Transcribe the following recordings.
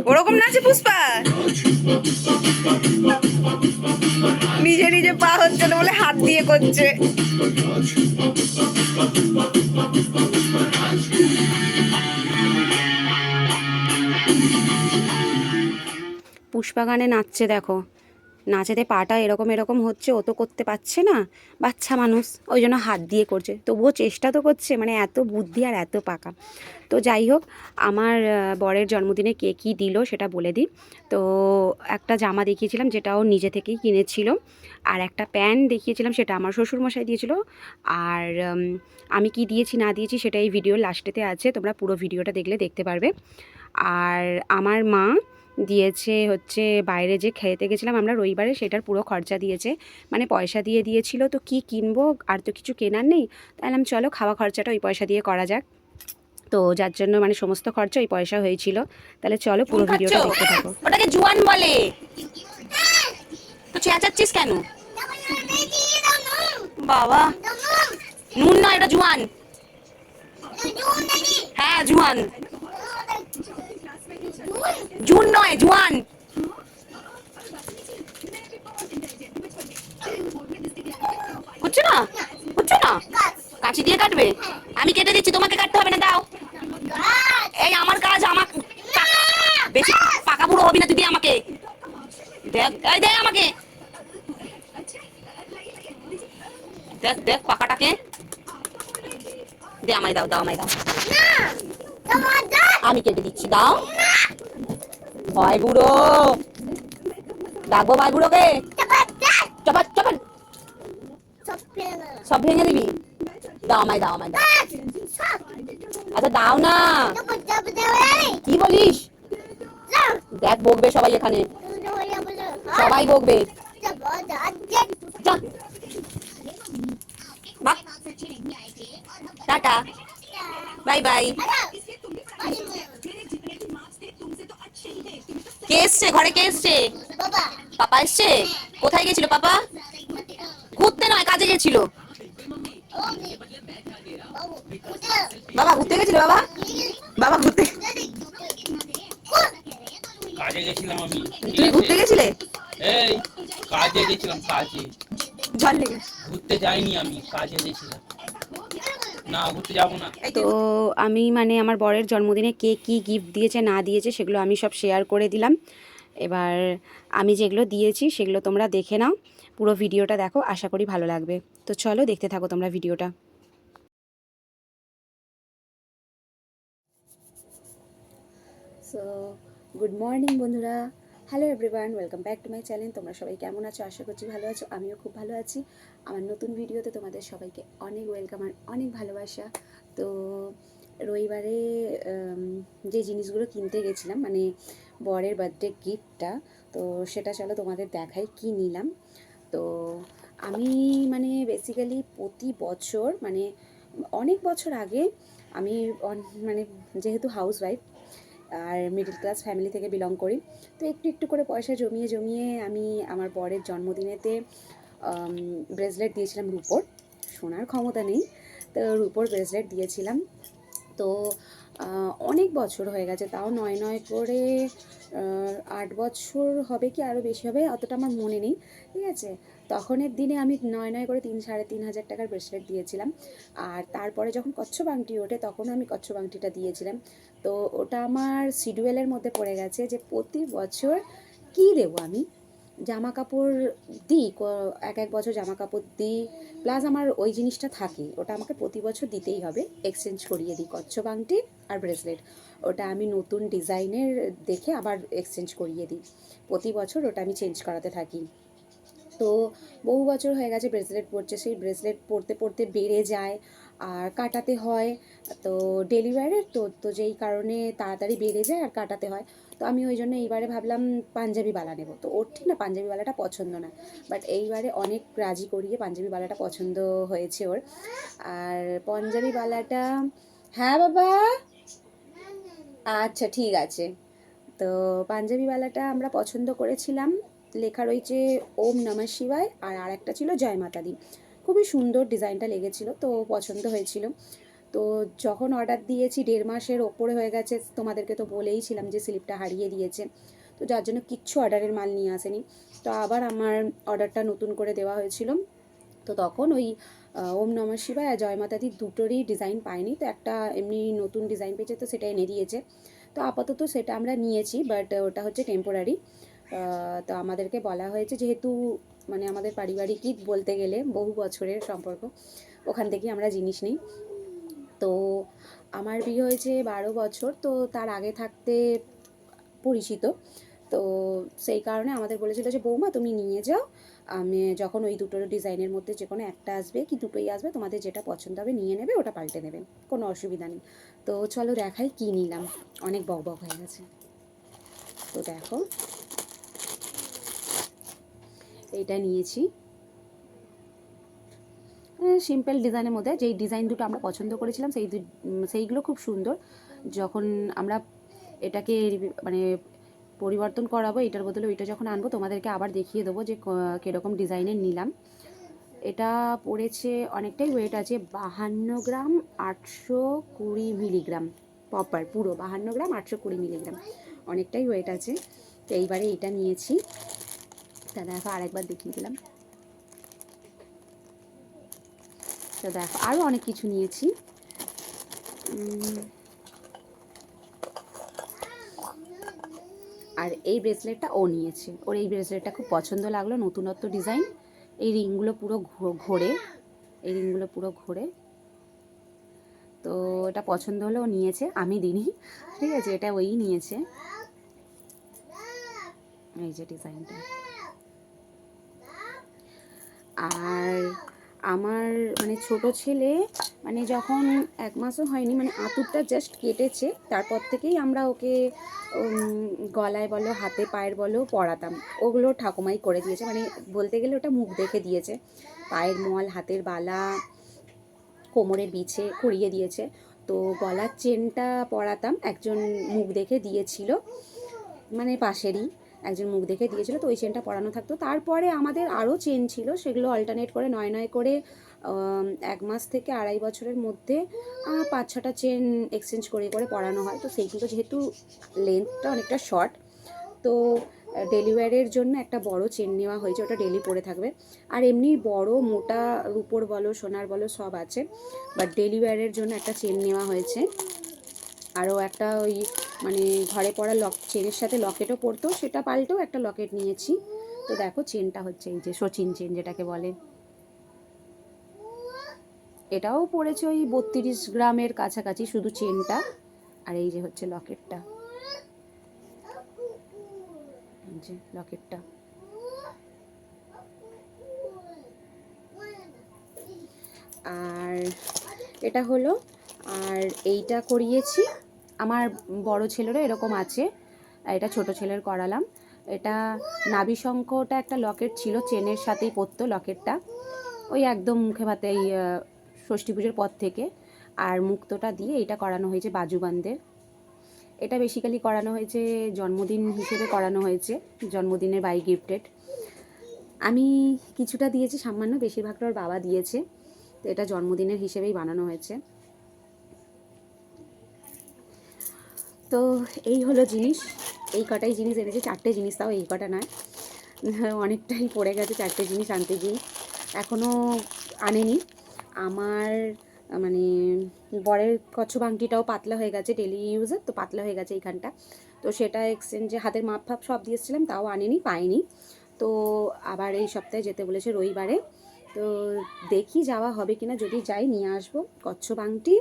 ওরকম নাচে পুষ্পা, নিজে নিজে পা হচ্ছে না বলে হাত দিয়ে করছে। পুষ্পা গানে নাচছে দেখো, নাচেতে পাটা এরকম এরকম হচ্ছে, ও তো করতে পারছে না, বাচ্চা মানুষ, ওই জন্য হাত দিয়ে করছে, তবুও চেষ্টা তো করছে, মানে এত বুদ্ধি আর এত পাকা। তো যাই হোক, আমার বরের জন্মদিনে কে কী দিল সেটা বলে দিই। তো একটা জামা দেখিয়েছিলাম যেটা ও নিজে থেকেই কিনেছিল, আর একটা প্যান্ট দেখিয়েছিলাম সেটা আমার শ্বশুরমশাই দিয়েছিল। আর আমি কি দিয়েছি না দিয়েছি সেটা এই ভিডিওর লাস্টেতে আছে, তোমরা পুরো ভিডিওটা দেখলে দেখতে পারবে। আর আমার মা দিয়েছে হচ্ছে বাইরে যে খেতে গেছিলাম আমরা রবিবারে, সেটার পুরো খরচা দিয়েছে, মানে পয়সা দিয়ে দিয়েছিল। তো কি কিনবো, আর তো কিছু কেনার নেই, তাহলে চলো খাওয়া খরচাটা ওই পয়সা দিয়ে করা যাক। তো যার জন্য মানে সমস্ত খরচা ওই পয়সা হয়েছিল। তাহলে চলো পুরো ভিডিওটা দেখতে থাকো। ওটাকে জুয়ান বলে, তো চেঁচাচ্ছিস কেন বাবা? নুন নয়, এটা জুয়ান। হ্যাঁ জুয়ান, জুন নয় জুয়ান। হচ্ছে না, হচ্ছে না, কাঁচি দিয়ে কাটবে? আমি কেটে দিচ্ছি, তোমাকে কাটতে হবে না, দাও। এই আমার কাজ, আমার বেশি পাকা বুড়ো হবি না তুই, আমাকে দেখ, এই দেখ আমাকে দেখ, দেখ পাকাটাকে দে, আমায় দাও, দাও আমায় দাও, আমি কেটে দিচ্ছি, দাও। ভয় বুড়ো, ডাকবো ভাই বুড়োকে? চপাট চপাট সব ভেঙে দিবি, দাও আমায়, দাও আমায় দাও। আচ্ছা দাও না, কি বলিস? দেখ বকবে সবাই, এখানে সবাই বকবে। Tata, bye bye. কে এসছে ঘরে, কে এসছে? পাপা এসছে? কোথায় গেছিল পাপা? ঘুরতে নয়, কাজে গেছিল। বাবা ঘুরতে গেছিল, বাবা বাবা ঘুরতে, কাজে গেছিলাম আমি। তুমি ঘুরতে গেছিলে? এই কাজে গেছিলাম, কাজে। জল লেগে ঘুরতে যাইনি আমি, কাজে গেছিলাম। না ঘুরতে যাবো না। তো আমি মানে আমার বরের জন্মদিনে কে কী গিফট দিয়েছে না দিয়েছে সেগুলো আমি সব শেয়ার করে দিলাম। এবার আমি যেগুলো দিয়েছি সেগুলো তোমরা দেখে নাও, পুরো ভিডিওটা দেখো, আশা করি ভালো লাগবে। তো চলো দেখতে থাকো তোমরা ভিডিওটা। সো গুড মর্নিং বন্ধুরা, hello everyone, welcome back to my channel. তোমরা সবাই কেমন আছো? আশা করছি ভালো আছো, আমিও খুব ভালো আছি। আমার নতুন ভিডিওতে তোমাদের সবাইকে অনেক ওয়েলকাম আর অনেক ভালোবাসা। তো রবিবারে যে জিনিসগুলো কিনতে গেছিলাম, মানে বরের বার্থডে গিফটটা, তো সেটা চলো তোমাদের দেখাই কি নিলাম। তো আমি মানে বেসিক্যালি প্রতি বছর, মানে অনেক বছর আগে আমি মানে যেহেতু হাউসওয়াইফ আর মিডল ক্লাস ফ্যামিলি থেকে বিলং করি, তো একটু একটু করে পয়সা জমিয়ে জমিয়ে আমি আমার বরের জন্মদিনেতে ব্রেসলেট দিয়েছিলাম রুপোর, সোনার ক্ষমতা নেই, তো রুপোর ব্রেসলেট দিয়েছিলাম। তো অনেক বছর হয়ে গেছে, তাও নয় নয় করে 8 বছর হবে কি আরও বেশি হবে, অতটা আমার মনে নেই, ঠিক আছে। তখনের দিনে আমি নয় নয় করে 3,500 টাকার ব্রেসলেট দিয়েছিলাম। আর তারপরে যখন কচ্ছপ আংটি ওঠে তখন আমি কচ্ছপ আংটিটা দিয়েছিলাম। তো ওটা আমার শিডিউলের মধ্যে পড়ে গেছে যে প্রতি বছর কী দেবো আমি, জামা কাপড় দিই, এক এক বছর জামা কাপড় দিই, প্লাস আমার ওই জিনিসটা থাকে, ওটা আমাকে প্রতি বছর দিতেই হবে, এক্সচেঞ্জ করিয়ে দিই কচ্ছপ আংটি আর ব্রেসলেট, ওটা আমি নতুন ডিজাইনের দেখে আবার এক্সচেঞ্জ করিয়ে দিই, প্রতি বছর ওটা আমি চেঞ্জ করাতে থাকি। তো বহু বছর হয়ে গেছে ব্রেসলেট পরছে, সেই ব্রেসলেট পরতে পরতে বেড়ে যায় আর কাটাতে হয়, তো ডেলিভারের তো তো যেই কারণে তাড়াতাড়ি বেড়ে যায় আর কাটাতে হয়। তো আমি ওই জন্য এইবারে ভাবলাম পাঞ্জাবি বালা নেবো, তো ওর ঠিক না পাঞ্জাবি বালাটা পছন্দ না, বাট এইবারে অনেক রাজি করিয়ে পাঞ্জাবি বালাটা পছন্দ হয়েছে ওর। আর পাঞ্জাবি বালাটা, হ্যাঁ বাবা, আচ্ছা ঠিক আছে। তো পাঞ্জাবিওয়ালাটা আমরা পছন্দ করেছিলাম, লেখা রয়েছে ওম নমঃ শিবায়, আর আরেকটা ছিল জয় মাতা দি, খুবই সুন্দর ডিজাইনটা লেগেছিল, তো পছন্দ হয়েছিল। তো যখন অর্ডার দিয়েছি 1.5 মাসের ওপরে হয়ে গেছে, তোমাদেরকে তো বলেইছিলাম যে স্লিপটা হারিয়ে দিয়েছে, তো যার জন্য কিচ্ছু অর্ডারের মাল নিয়ে আসেনি। তো আবার আমার অর্ডারটা নতুন করে দেওয়া হয়েছিল, তো তখন ওই ওম নমঃ শিবায় আর জয় মাতা দি দুটোরই ডিজাইন পাইনি, তো একটা এমনি নতুন ডিজাইন পেয়েছে, তো সেটা এনে দিয়েছে। তো আপাতত সেটা আমরা নিয়েছি, বাট ওটা হচ্ছে টেম্পোরারি। তো আমাদেরকে বলা হয়েছে, যেহেতু মানে আমাদের পারিবারিক ঈদ বলতে গেলে বহু বছরের সম্পর্ক, ওখান থেকেই আমরা জিনিস নিই। তো আমার বিয়ে হয়েছে 12 বছর, তো তার আগে থাকতে পরিচিত, তো সেই কারণে আমাদের বলেছিল যে বৌমা তুমি নিয়ে যাও, আমি যখন ওই দুটোর ডিজাইনের মধ্যে যে কোনো একটা আসবে কি দুটোই আসবে, তোমাদের যেটা পছন্দ হবে নিয়ে নেবে, ওটা পাল্টে নেবে, কোনো অসুবিধা নেই। তো চলো দেখাই কী নিলাম, অনেক বক বক হয়ে গেছে। তো দেখো এইটা নিয়েছি, সিম্পল ডিজাইনের মধ্যে। যেই ডিজাইন দুটো আমরা পছন্দ করেছিলাম সেইগুলো খুব সুন্দর। যখন আমরা এটাকে মানে পরিবর্তন করাবো, এটার বদলে ওইটা যখন আনবো তোমাদেরকে আবার দেখিয়ে দেবো যে কীরকম ডিজাইনের নিলাম। এটা পড়েছে অনেকটাই, ওয়েট আছে 52 গ্রাম 820 মিলিগ্রাম, প্রপার পুরো 52 গ্রাম 820 মিলিগ্রাম, অনেকটাই ওয়েট আছে। তো এইবারে এটা নিয়েছি, তা দেখো আরেকবার দেখিয়ে দিলাম। তো দেখো আরও অনেক কিছু নিয়েছি। আর এই ব্রেসলেটটা ও নিয়েছে, ওর এই ব্রেসলেটটা খুব পছন্দ লাগলো, নতুনত্ব ডিজাইন। এই রিংগুলো পুরো ঘোরে, এই রিংগুলো পুরো ঘোরে, তো এটা পছন্দ হলে ও নিয়েছে, আমি দিইনি, ঠিক আছে, এটা ওই নিয়েছে। এই যে ডিজাইনটা। আর আমার মানে ছোট ছেলে মানে যখন 1 মাসও হয়নি, মানে আঁতুরটা জাস্ট কেটেছে, তারপর থেকেই আমরা ওকে গলায় বলো হাতে পায়ের বলো পরাতাম, ওগুলো ঠাকুমাই করে দিয়েছে, মানে বলতে গেলে ওটা মুখ দেখে দিয়েছে। পায়ের মল, হাতের বালা, কোমরের বিছে করিয়ে দিয়েছে। তো গলার চেনটা পরাতাম, একজন মুখ দেখে দিয়েছিল, মানে পাশেরই একজন মুখ দেখে দিয়েছিল, তো ওই চেনটা পরানো থাকতো। তারপরে আমাদের আরও চেন ছিল, সেগুলো অল্টারনেট করে 9 করে 1 মাস থেকে 2.5 বছরের মধ্যে 5-6টা চেন এক্সচেঞ্জ করে করে পরানো হয়। তো সেইগুলো যেহেতু লেন্থটা অনেকটা শর্ট, তো ডেলিওয়ারের জন্য একটা বড় চেন নেওয়া হয়েছে, ওটা ডেলি পরে থাকবে। আর এমনি বড় মোটা রূপোর বলো সোনার বলো সব আছে, বাট ডেলিওয়ারের জন্য একটা চেন নেওয়া হয়েছে। আরও একটা ওই মানে ঘরে পড়া চেনের সাথে লকেটও পরতো, সেটা পাল্টেও একটা লকেট নিয়েছি। তো দেখো চেনটা হচ্ছে এই যে সচিন চেন যেটাকে বলে, এটাও পড়েছে ওই 32 গ্রামের কাছাকাছি শুধু চেনটা। আর এই যে হচ্ছে লকেটটা, এই যে লকেটটা। আর এটা হলো, আর এইটা করিয়েছি আমার বড় ছেলেরও এরকম আছে, এটা ছোট ছেলের করালাম। এটা নাভিশঙ্খটা একটা লকেট ছিল, চেনের সাথেই পরতো লকেটটা, ওই একদম মুখে ভাতে এই ষষ্ঠী পুজোর পর থেকে। আর মুক্তটা দিয়ে এটা করানো হয়েছে বাজুবানদের, এটা বেসিক্যালি করানো হয়েছে জন্মদিন হিসেবে করানো হয়েছে, জন্মদিনের বাই গিফটেড। আমি কিছুটা দিয়েছি সামান্য, বেশিরভাগটা ওর বাবা দিয়েছে, তো এটা জন্মদিনের হিসেবেই বানানো হয়েছে। তো এই হলো জিনিস, এই কটাই জিনিস এনেছে, 4টে জিনিস, তাও এই কটা নয়, অনেকটাই পড়ে গেছে 4টে জিনিস আনতে গিয়ে, এখনও আনেনি। আমার মানে বরের কচ্ছপ আংটিটাও পাতলা হয়ে গেছে, ডেলি ইউজের তো পাতলা হয়ে গেছে এইখানটা, তো সেটা এক্সচেঞ্জে হাতের মাপ ফাপ সব দিয়েছিলাম, তাও আনেনি, পাইনি। তো আবার এই সপ্তাহে যেতে বলেছে রবিবারে, তো দেখি যাওয়া হবে কিনা, যদি যাই নিয়ে আসবো কচ্ছপ আংটি।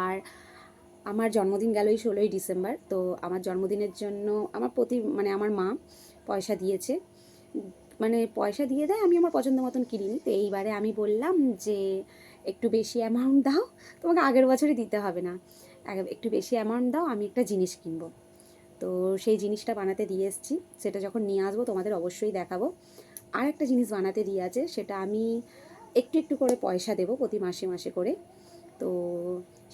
আর আমার জন্মদিন গেল এই 16ই ডিসেম্বর, তো আমার জন্মদিনের জন্য আমার মানে আমার মা পয়সা দিয়েছে, মানে পয়সা দিয়ে দেয়, আমি আমার পছন্দ মতন কিনিনি। তো এইবারে আমি বললাম যে একটু বেশি অ্যামাউন্ট দাও, তোমাকে আগের বছরই দিতে হবে না, একটু বেশি অ্যামাউন্ট দাও, আমি একটা জিনিস কিনবো। তো সেই জিনিসটা বানাতে দিয়ে এসেছি, সেটা যখন নিয়ে আসবো তোমাদের অবশ্যই দেখাবো। আর একটা জিনিস বানাতে দিয়ে আছে, সেটা আমি একটু একটু করে পয়সা দেবো প্রতি মাসে মাসে করে, তো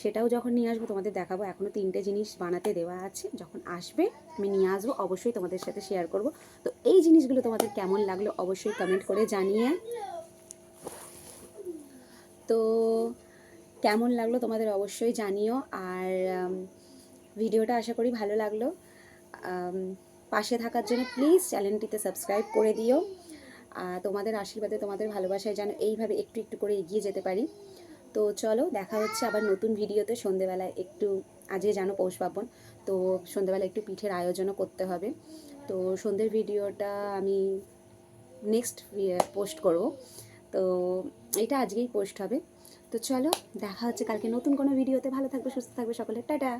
সেটাও যখন নিয়ে আসবো তোমাদের দেখাবো। এখনও 3টে জিনিস বানাতে দেওয়া আছে, যখন আসবে আমি নিয়ে আসবো, অবশ্যই তোমাদের সাথে শেয়ার করব। তো এই জিনিসগুলো তোমাদের কেমন লাগলো অবশ্যই কমেন্ট করে জানিয়ে। তো কেমন লাগলো তোমাদের অবশ্যই জানিও। আর ভিডিওটা আশা করি ভালো লাগলো। পাশে থাকার জন্য প্লিজ চ্যানেলটিতে সাবস্ক্রাইব করে দিও। তোমাদের আশীর্বাদে, তোমাদের ভালোবাসায় যেন এইভাবে একটু একটু করে এগিয়ে যেতে পারি। তো চলো, দেখা হচ্ছে আবার নতুন ভিডিওতে। সন্ধেবেলায় একটু, আজকে জানো পৌষ পার্বণ, তো সন্ধেবেলা একটু পিঠের আয়োজনও করতে হবে। তো সন্ধ্যের ভিডিওটা আমি নেক্সট পোস্ট করব, তো এটা আজকেই পোস্ট হবে। তো চলো, দেখা হচ্ছে কালকে নতুন কোনো ভিডিওতে। ভালো থাকবে, সুস্থ থাকবে সকলে, টাটা।